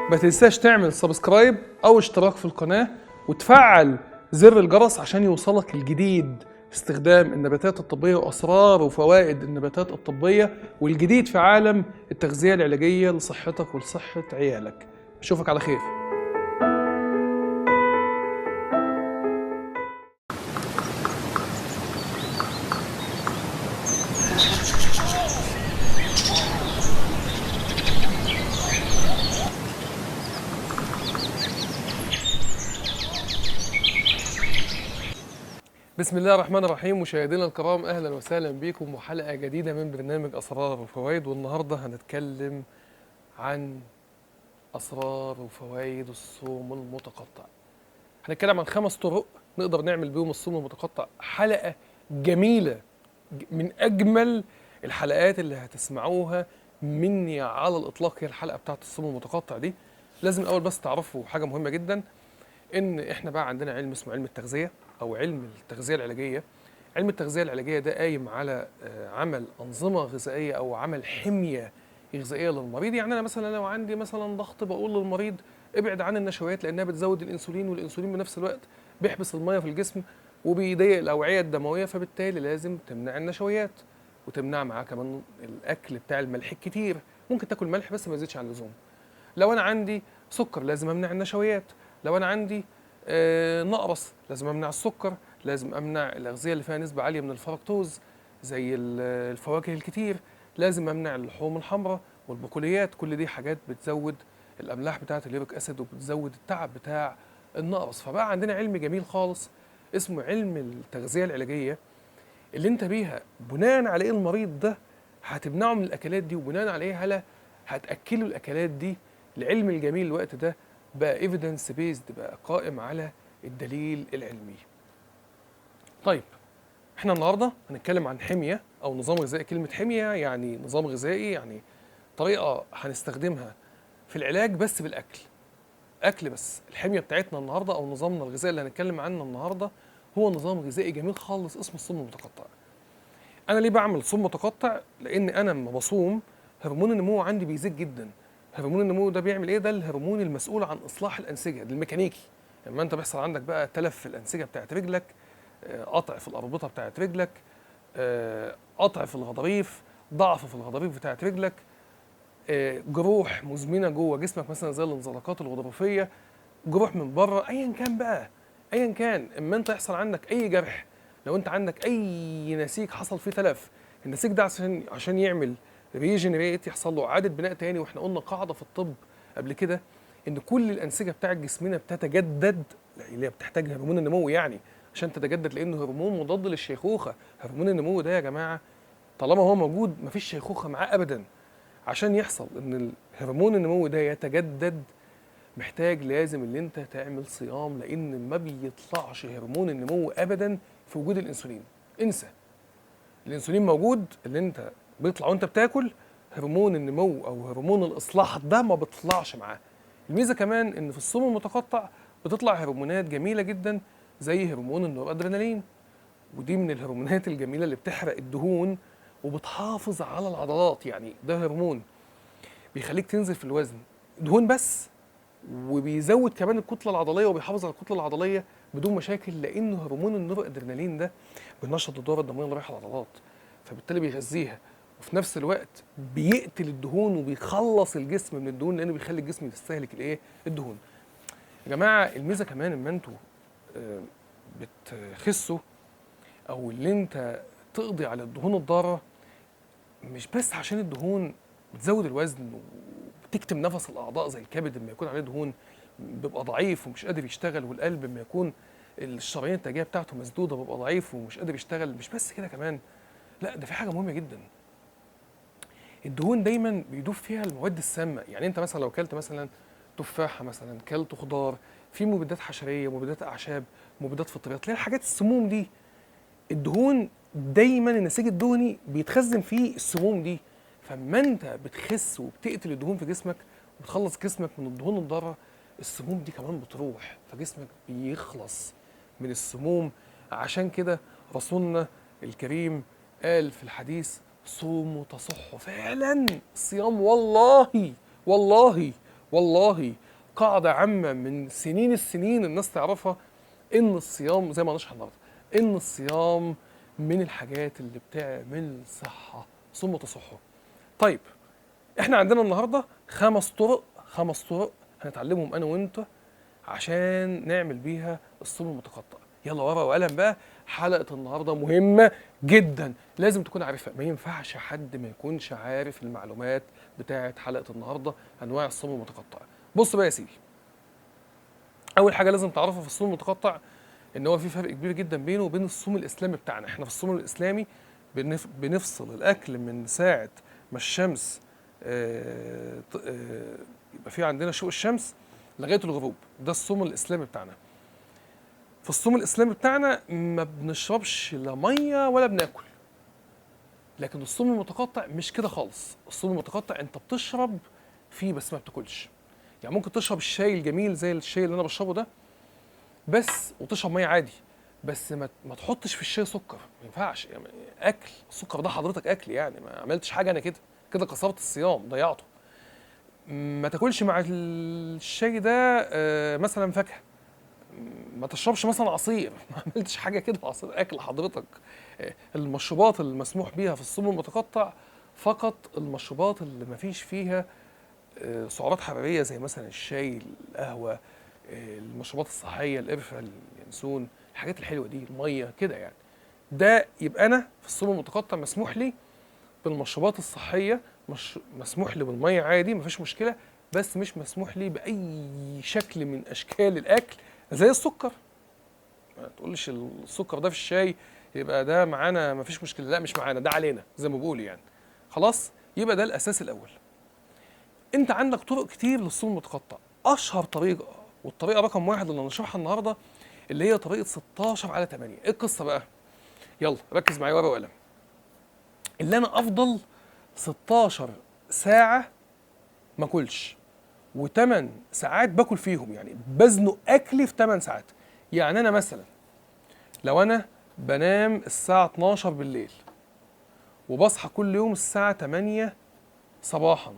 ما تنساش تعمل سبسكرايب او اشتراك في القناة وتفعل زر الجرس عشان يوصلك الجديد في استخدام النباتات الطبية واسرار وفوائد النباتات الطبية والجديد في عالم التغذية العلاجية لصحتك ولصحة عيالك. اشوفك على خير. بسم الله الرحمن الرحيم. مشاهدينا الكرام، اهلا وسهلا بكم وحلقه جديده من برنامج اسرار وفوائد. والنهارده هنتكلم عن اسرار وفوائد الصوم المتقطع. هنتكلم عن 5 طرق نقدر نعمل بيهم الصوم المتقطع. حلقه جميله من اجمل الحلقات اللي هتسمعوها مني على الاطلاق، هي الحلقه بتاعت الصوم المتقطع دي. لازم الاول بس تعرفوا حاجه مهمه جدا، ان احنا بقى عندنا علم اسمه علم التغذيه او علم التغذيه العلاجيه. علم التغذيه العلاجيه ده قايم على عمل انظمه غذائيه او عمل حميه غذائيه للمريض. يعني انا مثلا لو عندي مثلا ضغط بقول للمريض ابعد عن النشويات لانها بتزود الانسولين، والانسولين بنفس الوقت بيحبس الميه في الجسم وبيضيق الاوعيه الدمويه، فبالتالي لازم تمنع النشويات وتمنع معاه كمان الاكل بتاع الملح الكتير. ممكن تاكل ملح بس ما يزيدش عن اللزوم. لو انا عندي سكر لازم امنع النشويات. لو انا عندي نقرس لازم امنع السكر، لازم امنع الاغذيه اللي فيها نسبه عاليه من الفركتوز زي الفواكه الكتير، لازم امنع اللحوم الحمراء والبقوليات. كل دي حاجات بتزود الاملاح بتاعه اليوريك اسيد وبتزود التعب بتاع النقرس. فبقى عندنا علم جميل خالص اسمه علم التغذيه العلاجيه، اللي انت بيها بناء على ايه المريض ده هتمنعه من الاكلات دي، وبناء على ايه هتاكله الاكلات دي. العلم الجميل الوقت ده بقى ايفيدنس بيزد، بقى قائم على الدليل العلمي. طيب احنا النهارده هنتكلم عن حميه او نظام غذائي. كلمه حميه يعني نظام غذائي، يعني طريقه هنستخدمها في العلاج بس بالاكل، اكل بس. الحميه بتاعتنا النهارده او نظامنا الغذائي اللي هنتكلم عنه النهارده هو نظام غذائي جميل خالص اسمه الصوم المتقطع. انا ليه بعمل صوم متقطع؟ لان انا لما بصوم هرمون النمو عندي بيزيد جدا. هرمون النمو ده بيعمل ايه؟ ده الهرمون المسؤول عن اصلاح الانسجه، ده الميكانيكي. لما انت بيحصل عندك بقى تلف في الانسجه بتاعت رجلك، قطع في الاربطه بتاعت رجلك، قطع في الغضاريف، ضعف في الغضاريف بتاعت رجلك، جروح مزمنه جوه جسمك مثلا زي الانزلاقات الغضروفيه، جروح من بره، ايا كان بقى، ايا كان. اما انت يحصل عندك اي جرح، لو انت عندك اي نسيج حصل فيه تلف، النسيج ده عشان يعمل ريجنريت، يحصل له اعاده بناء تاني. واحنا قلنا قاعده في الطب قبل كده ان كل الانسجه بتاعت جسمنا بتتجدد، اللي هي بتحتاج هرمون النمو يعني عشان تتجدد، لانه هرمون مضاد للشيخوخه. هرمون النمو ده يا جماعه طالما هو موجود مفيش شيخوخه معاه ابدا. عشان يحصل ان هرمون النمو ده يتجدد محتاج لازم ان انت تعمل صيام، لان ما بيطلعش هرمون النمو ابدا في وجود الانسولين. انسى، الانسولين موجود اللي انت بيطلع وانت بتاكل، هرمون النمو او هرمون الاصلاح ده ما بيطلعش معاه. الميزه كمان ان في الصوم المتقطع بتطلع هرمونات جميله جدا زي هرمون النورادرينالين، ودي من الهرمونات الجميله اللي بتحرق الدهون وبتحافظ على العضلات. يعني ده هرمون بيخليك تنزل في الوزن دهون بس، وبيزود كمان الكتله العضليه وبيحافظ على الكتله العضليه بدون مشاكل، لانه هرمون النور ادرينالين ده بينشط الدوره الدمويه اللي رايحه العضلات، فبالتالي بيغذيها، وفي نفس الوقت بيقتل الدهون وبيخلص الجسم من الدهون، لانه بيخلي الجسم يستهلك الدهون. يا جماعه الميزه كمان اما انتوا بتخسوا او اللي انت تقضي على الدهون الضاره، مش بس عشان الدهون بتزود الوزن وبتكتم نفس الاعضاء زي الكبد لما يكون عليه دهون بيبقى ضعيف ومش قادر يشتغل، والقلب لما يكون الشرايين التاجيه بتاعته مسدوده بيبقى ضعيف ومش قادر يشتغل. مش بس كده كمان، لا ده في حاجه مهمه جدا. الدهون دايما بيدوب فيها المواد السامه. يعني انت مثلا لو كلت مثلا تفاحه، مثلا كلت خضار، في مبيدات حشريه، مبيدات اعشاب، مبيدات فطريات، اللي هي الحاجات السموم دي، الدهون دايما النسيج الدهني بيتخزن فيه السموم دي. فاما انت بتخس وبتقتل الدهون في جسمك وبتخلص جسمك من الدهون الضاره، السموم دي كمان بتروح، فجسمك بيخلص من السموم. عشان كده رسولنا الكريم قال في الحديث: صوموا تصحوا. فعلا الصيام والله والله قاعده عامه من سنين السنين الناس تعرفها، ان الصيام زي ما نشرح النهارده، ان الصيام من الحاجات اللي بتعمل صحه. صوم تصحوا. طيب احنا عندنا النهارده خمس طرق هنتعلمهم انا وانت عشان نعمل بيها الصوم المتقطع. يلا ورقه وقلم بقى، حلقه النهارده مهمه جدا لازم تكون عارفها. ما ينفعش حد ما يكونش عارف المعلومات بتاعه حلقه النهارده، انواع الصوم المتقطع. بص بقى يا سيدي، اول حاجه لازم تعرفها في الصوم المتقطع ان هو في فرق كبير جدا بينه وبين الصوم الاسلامي بتاعنا. احنا في الصوم الاسلامي بنفصل الاكل من ساعه ما الشمس يبقى في عندنا شروق الشمس لغايه الغروب. ده الصوم الاسلامي بتاعنا. في الصوم الاسلامي بتاعنا ما بنشربش لا ميه ولا بناكل. لكن الصوم المتقطع مش كده خالص. الصوم المتقطع انت بتشرب فيه بس ما بتاكلش. يعني ممكن تشرب الشاي الجميل زي الشاي اللي انا بشربه ده بس، وتشرب ميه عادي، بس ما تحطش في الشاي سكر. ما ينفعش يعني. اكل السكر ده حضرتك اكل، يعني ما عملتش حاجه انا كده كسرت الصيام ضيعته. ما تاكلش مع الشاي ده مثلا فاكهه. ما تشربش مثلا عصير. ما عملتش حاجه كده، عصير اكل حضرتك. المشروبات المسموح بيها في الصوم المتقطع فقط المشروبات اللي ما فيش فيها سعرات حراريه، زي مثلا الشاي، القهوه، المشروبات الصحيه، القرفه، اليانسون، الحاجات الحلوه دي، الميه كده يعني. ده يبقى انا في الصوم المتقطع مسموح لي بالمشروبات الصحيه، مش مسموح لي بالميه عادي مفيش مشكله، بس مش مسموح لي باي شكل من اشكال الاكل زي السكر. ما تقولش السكر ده في الشاي يبقى ده معانا مفيش مشكله، لا مش معانا، ده علينا زي ما بقول يعني. خلاص، يبقى ده الاساس الاول. انت عندك طرق كتير للصوم المتقطع. اشهر طريقه والطريقه رقم واحد اللي هنشرحها النهارده اللي هي طريقه 16 على 8. ايه القصه بقى؟ يلا ركز معايا ورقه وقلم. اللي انا افضل 16 ساعه ما اكلش و8 ساعات باكل فيهم، يعني بزنق اكلي في 8 ساعات. يعني انا مثلا لو انا بنام الساعه 12 بالليل وبصحى كل يوم الساعه 8 صباحا،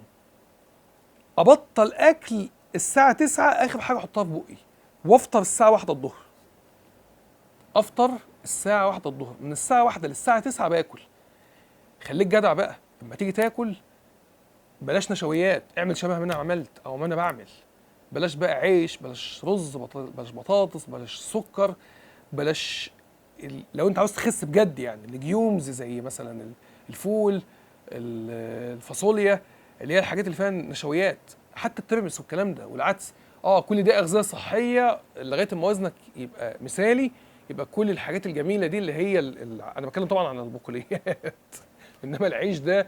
ابطل اكل الساعه 9 اخر حاجه احطها في بقي، وافطر الساعه 1 الظهر. افطر الساعه 1 الظهر، من الساعه 1 للساعه 9 باكل. خليك جدع بقى، لما تيجي تاكل بلاش نشويات، اعمل شبه ما انا عملت او ما انا بعمل. بلاش بقى عيش، بلاش رز، بلاش بطاطس، بلاش سكر، بلاش لو انت عاوز تخس بجد يعني ليجيومز زي مثلا الفول، الفاصوليا، اللي هي الحاجات اللي فيها نشويات، حتى الترمس والكلام ده والعدس. كل دي اغذيه صحيه لغايه ما وزنك يبقى مثالي. يبقى كل الحاجات الجميله دي اللي هي انا بتكلم طبعا عن البقوليات. انما العيش ده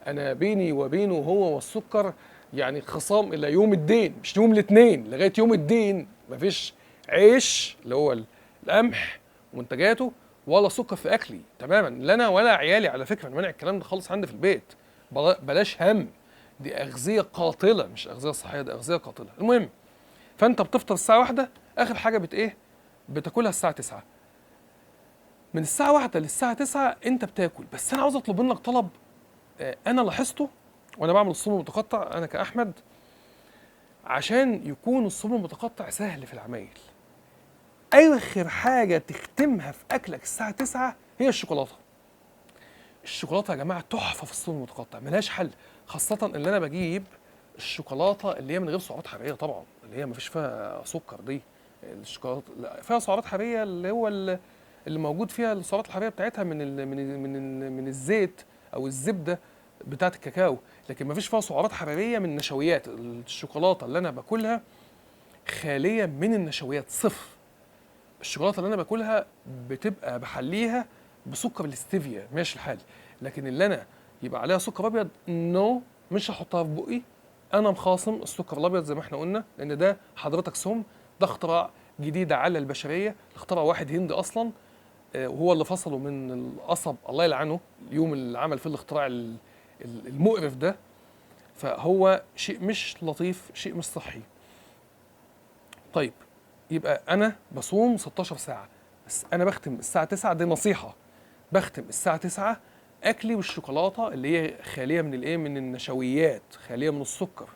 انا بيني وبينه هو والسكر يعني خصام الى يوم الدين، مش يوم الاثنين، لغايه يوم الدين مفيش عيش اللي هو القمح ومنتجاته ولا سكر في اكلي تماما، لا انا ولا عيالي على فكره. انا مانع الكلام ده خالص عندي في البيت. بلاش هم، دي اغذيه قاتله مش اغذيه صحيه، دي اغذيه قاتله. المهم، فانت بتفطر الساعه 1، اخر حاجه بتاكلها الساعه 9. من الساعه 1 للساعه 9 انت بتاكل. بس انا عاوز اطلب منك طلب انا لاحظته وانا بعمل الصوم المتقطع انا كاحمد، عشان يكون الصوم المتقطع سهل في العمايل. اخر حاجه تختمها في اكلك الساعه 9 هي الشوكولاته. الشوكولاته يا جماعه تحفه في الصوم المتقطع، ملهاش حل. خاصه اللي انا بجيب الشوكولاته اللي هي من غير سعرات حراريه طبعا، اللي هي مفيش فيها سكر دي. الشوكولاته لا فيها سعرات حراريه، اللي هو اللي موجود فيها السعرات الحراريه بتاعتها من الزيت او الزبده بتاعت الكاكاو، لكن مفيش فيها سعرات حراريه من النشويات. الشوكولاته اللي انا باكلها خاليه من النشويات، صفر. الشوكولاته اللي انا باكلها بتبقى بحليها بسكر الاستيفيا ماشي الحال، لكن اللي انا يبقى عليها سكر ابيض مش هحطها في بقي. انا مخاصم السكر الابيض زي ما احنا قلنا، لان ده حضرتك سم، ده اختراع جديد على البشريه، اخترع واحد هندي اصلا، وهو اللي فصله من القصب الله يلعنه اليوم اللي عمل فيه الاختراع المقرف ده. فهو شيء مش لطيف، شيء مش صحي. طيب، يبقى انا بصوم 16 ساعه، بس انا بختم الساعه 9. دي نصيحه، بختم الساعه 9 اكلي بالشوكولاته اللي هي خاليه من من النشويات، خاليه من السكر.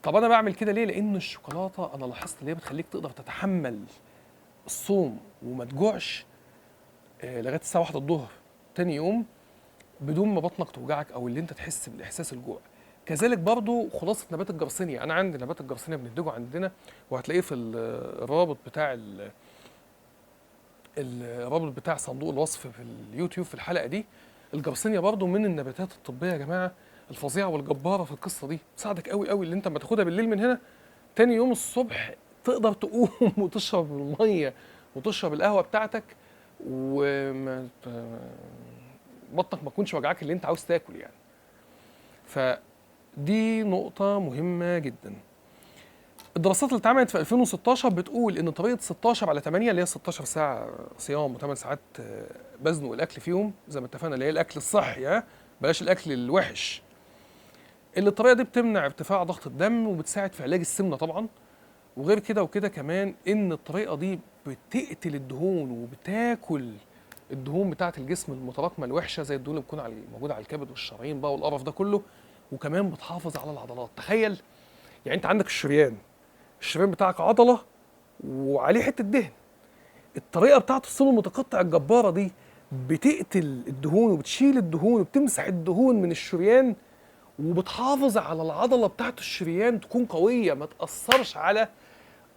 طب انا بعمل كده ليه؟ لان الشوكولاته انا لاحظت ان هي بتخليك تقدر تتحمل الصوم وما تجوعش لغايه الساعه 1 الظهر تاني يوم بدون ما بطنك توجعك او اللي انت تحس بالاحساس الجوع. كذلك برضو خلاصه نبات الجرثومه، انا عندي نبات الجرثومه بننتجه عندنا، وهتلاقيه في الرابط بتاع الرابط بتاع صندوق الوصف في اليوتيوب في الحلقه دي. الجرثومه برضو من النباتات الطبيه يا جماعه الفظيعه والجباره في القصه دي، تساعدك قوي قوي اللي انت لما تاخدها بالليل من هنا تاني يوم الصبح تقدر تقوم وتشرب الميه وتشرب القهوه بتاعتك وما بطنك ما تكونش وجعاك اللي انت عاوز تاكل يعني. فدي نقطة مهمة جدا. الدراسات اللي اتعملت في 2016 بتقول ان طريقة 16 على 8 اللي هي 16 ساعة صيام و8 ساعات بزن والاكل فيهم زي ما اتفقنا اللي هي الاكل الصحي، بلاش الاكل الوحش، اللي الطريقة دي بتمنع ارتفاع ضغط الدم وبتساعد في علاج السمنة طبعا. وغير كده وكده كمان ان الطريقة دي بتقتل الدهون وبتاكل الدهون بتاعه الجسم المتراكمه الوحشه زي الدهون اللي بتكون موجوده على الكبد والشرايين بقى والقرف ده كله، وكمان بتحافظ على العضلات. تخيل يعني انت عندك الشريان بتاعك عضله وعليه حته دهن. الطريقه بتاعه الصوم المتقطع الجباره دي بتقتل الدهون وبتشيل الدهون وبتمسح الدهون من الشريان وبتحافظ على العضله بتاعه الشريان تكون قويه ما تاثرش على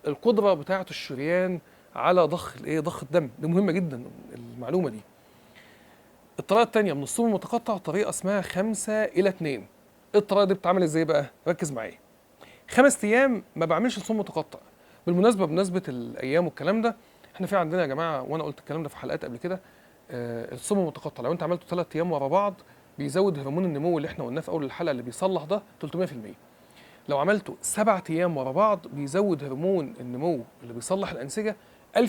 القدره بتاعه الشريان على ضخ الدم. دي مهمه جدا المعلومه دي. الطريقه الثانيه من الصوم المتقطع طريقه اسمها 5-2. الطريقه دي بتتعمل ازاي بقى؟ ركز معايا. 5 ايام ما بعملش صوم متقطع. بالمناسبه بمناسبه الايام والكلام ده، احنا في عندنا يا جماعه وانا قلت الكلام ده في حلقات قبل كده، الصوم المتقطع لو انت عملته 3 ايام ورا بعض بيزود هرمون النمو اللي احنا قلناه في اول الحلقه اللي بيصلح ده 300%. لو عملته 7 ايام ورا بعض بيزود هرمون النمو اللي بيصلح الانسجه 1250%.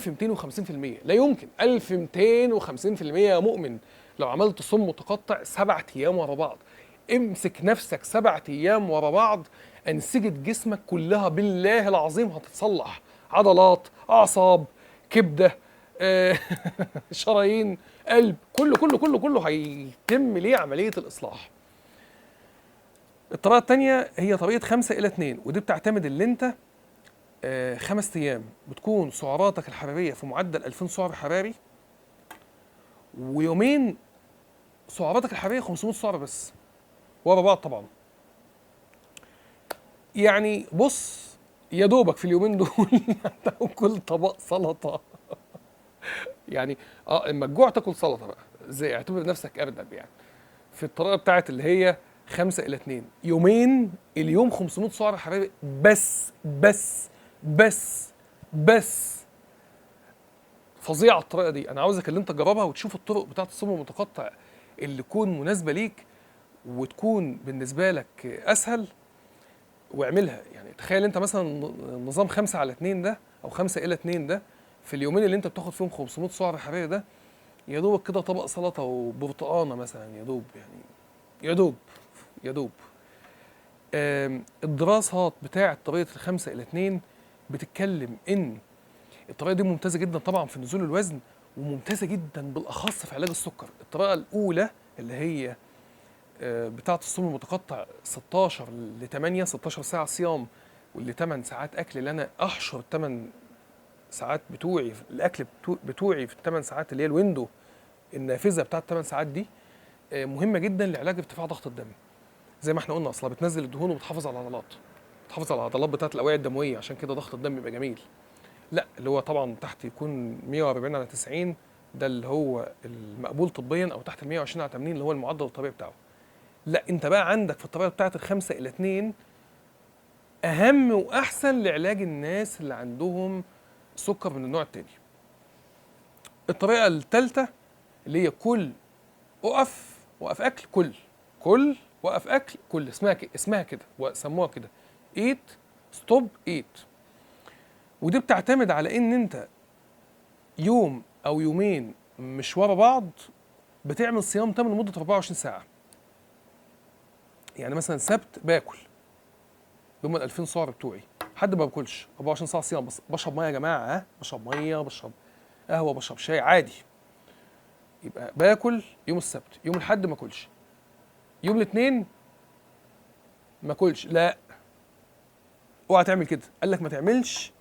لا يمكن 1250% يا مؤمن. لو عملت صوم متقطع 7 ايام ورا بعض، امسك نفسك 7 ايام ورا بعض، انسجه جسمك كلها بالله العظيم هتتصلح. عضلات، اعصاب، كبده، شرايين، قلب، كله هيتم ليه عمليه الاصلاح. الطريقه الثانيه هي طريقه 5-2، ودي بتعتمد ان انت 5 ايام بتكون سعراتك الحراريه في معدل 2000 سعر حراري، ويومين سعراتك الحراريه 500 سعر بس ورا بعض طبعا. يعني بص يا دوبك في اليومين دول تاكل طبق سلطه يعني اما تجوع تاكل سلطه بقى، زي اعتبر نفسك اردب يعني. في الطريقه بتاعت اللي هي 5-2 يومين اليوم 500 سعر حراري بس فظيعه الطريقه دي. انا عاوزك اللي انت تجربها وتشوف الطرق بتاعت الصوم المتقطع اللي تكون مناسبه ليك وتكون بالنسبه لك اسهل واعملها. يعني تخيل انت مثلا نظام 5-2 ده او 5-2 ده في اليومين اللي انت بتاخد فيهم 500 سعر حراري ده، يا دوبك كده طبق سلطه وبرتقانه مثلا، يا دوب يعني يا دوب. الدراسات بتاعه طريقه 5-2 بتتكلم ان الطريقه دي ممتازه جدا طبعا في نزول الوزن، وممتازه جدا بالاخص في علاج السكر. الطريقه الاولى اللي هي بتاعه الصوم المتقطع 16 ساعه صيام واللي 8 ساعات اكل، اللي انا احشر 8 ساعات بتوعي الاكل بتوعي في ال8 ساعات اللي هي الويندو النافذه بتاعه 8 ساعات دي، مهمه جدا لعلاج ارتفاع ضغط الدم. زي ما احنا قلنا اصلا بتنزل الدهون وبتحافظ على العضلات، بتحافظ على العضلات بتاعه الاوعيه الدمويه، عشان كده ضغط الدم يبقى جميل. لا اللي هو طبعا تحت يكون 140/90 ده اللي هو المقبول طبيا، او تحت ال 120/80 اللي هو المعدل الطبيعي بتاعه. لا انت بقى عندك في الطريقه بتاعه 5-2 اهم واحسن لعلاج الناس اللي عندهم سكر من النوع الثاني. الطريقه الثالثه اللي هي وقف اكل كل وقف اكل كل، اسمها كده وسموها كده ايت ستوب ايت. ودي بتعتمد على ان انت يوم او يومين مش ورا بعض بتعمل صيام تام لمده 24 ساعه. يعني مثلا سبت باكل يوم ال 2000 سعر بتوعي، حد ما باكلش 24 ساعه صيام، بس بشرب ميه يا جماعه، بشرب ميه، بشرب قهوه، بشرب شاي عادي. يبقى باكل يوم السبت، يوم الاحد ما اكلش، يوم الاثنين ما اكلش، لا اوعى تعمل كده. قال لك ما تعملش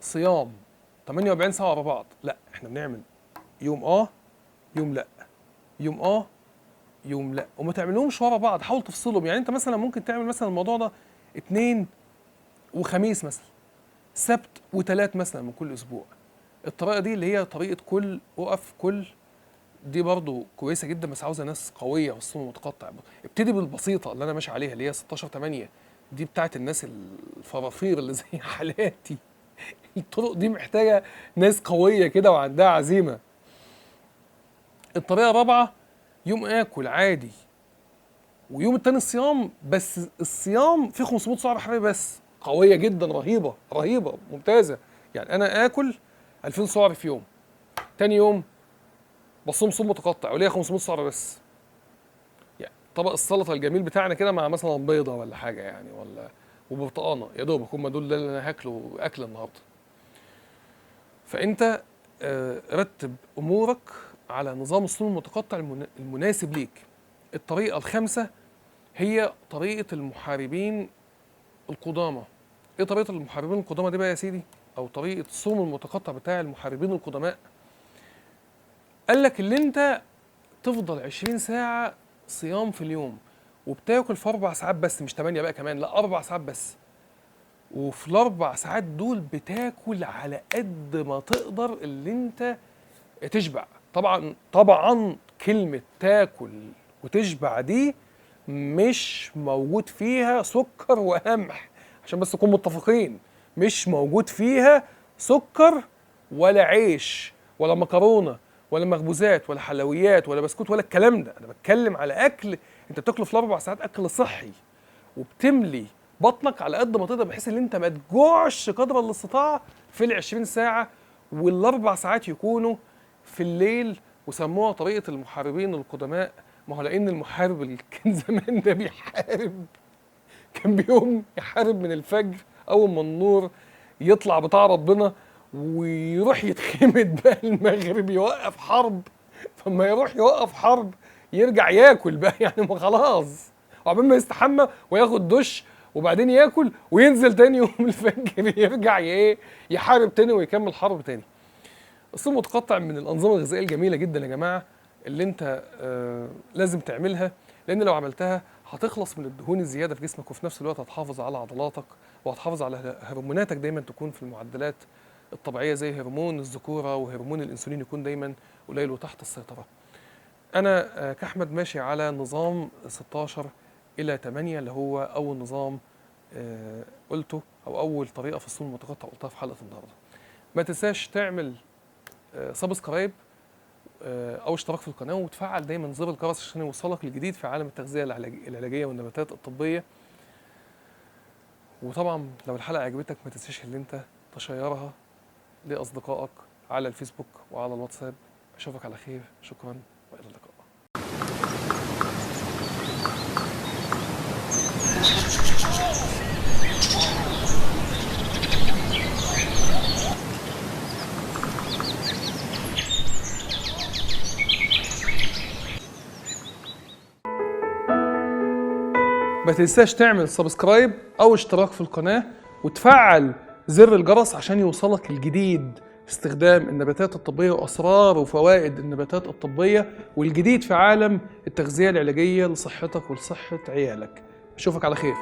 صيام 48 ساعه ورا بعض، لا احنا بنعمل يوم يوم لا، يوم يوم لا، وما تعملهمش ورا بعض، حاول تفصلهم. يعني انت مثلا ممكن تعمل مثلا الموضوع ده اثنين وخميس مثلا، سبت وثلاث مثلا من كل اسبوع. الطريقه دي اللي هي طريقه كل وقف كل، دي برضو كويسه جدا، بس عاوزه ناس قويه والصوم المتقطع. ابتدي بالبسيطه اللي انا ماشي عليها اللي هي 16/8، دي بتاعت الناس الفرافير اللي زي حالاتي. الطرق دي محتاجه ناس قويه كده وعندها عزيمه. الطريقه الرابعه يوم اكل عادي ويوم التاني الصيام، بس الصيام فيه 500 سعر حراري بس، قويه جدا، رهيبه رهيبه ممتازه. يعني انا اكل 2000 سعر في يوم، تاني يوم بصوم صوم متقطع وليا 500 سعر بس. يعني طبق السلطه الجميل بتاعنا كده مع مثلا بيضه ولا حاجه يعني، ولا وبرتقانه، يا دوبك هم دول اللي انا هاكله اكل النهارده. فانت رتب امورك على نظام الصوم المتقطع المناسب ليك. الطريقه الخامسه هي طريقه المحاربين القدامى. ايه طريقه المحاربين القدامى دي بقى يا سيدي، او طريقه الصوم المتقطع بتاع المحاربين القدماء؟ قال لك اللي انت تفضل 20 ساعه صيام في اليوم، وبتاكل في 4 ساعات بس، مش 8 بقى كمان، لا 4 ساعات بس. وفي ال4 ساعات دول بتاكل على قد ما تقدر اللي انت تشبع. طبعا كلمه تاكل وتشبع دي مش موجود فيها سكر وقمح، عشان بس نكون متفقين. مش موجود فيها سكر ولا عيش ولا مكرونه ولا مخبوزات ولا حلويات ولا بسكوت ولا الكلام ده. انا بتكلم على اكل انت بتاكله في ال4 ساعات، اكل صحي وبتملي بطنك على قد ما تقدر، بحيث ان انت ما تجوعش قدر الاستطاعه في ال20 ساعه، وال4 ساعات يكونوا في الليل. وسموها طريقه المحاربين القدماء. ما هو لان المحارب اللي كان زمان ده بيحارب كان بيقوم يحارب من الفجر، اول ما النور يطلع بتاع ربنا، ويروح يتخمد بقى المغرب يوقف حرب. فما يروح يوقف حرب يرجع ياكل بقى، يعني ما خلاص، وعقبال ما يستحمى وياخد دش وبعدين ياكل وينزل تاني يوم الفجر يرجع يحارب تاني ويكمل حرب تاني. الصوم المتقطع من الانظمه الغذائيه الجميله جدا يا جماعه، اللي انت لازم تعملها، لان لو عملتها هتخلص من الدهون الزياده في جسمك، وفي نفس الوقت هتحافظ على عضلاتك، وهتحافظ على هرموناتك دايما تكون في المعدلات الطبيعيه، زي هرمون الذكوره وهرمون الانسولين يكون دايما قليل وتحت السيطره. انا كاحمد ماشي على نظام 16/8 اللي هو اول نظام قلته، او اول طريقه في الصوم المتقطع قلتها في حلقه النهارده. ما تنساش تعمل سبسكرايب او اشتراك في القناه، وتفعل دايما زر الجرس عشان يوصلك الجديد في عالم التغذيه العلاجيه والنباتات الطبيه. وطبعا لو الحلقه عجبتك ما تنساش ان انت تشيرها لاصدقائك على الفيسبوك وعلى الواتساب. اشوفك على خير، شكرا والى اللقاء. ما تنساش تعمل سبسكرايب او اشتراك في القناة، وتفعل زر الجرس عشان يوصلك الجديد في استخدام النباتات الطبية وأسرار وفوائد النباتات الطبية، والجديد في عالم التغذية العلاجية لصحتك ولصحة عيالك. أشوفك على خير.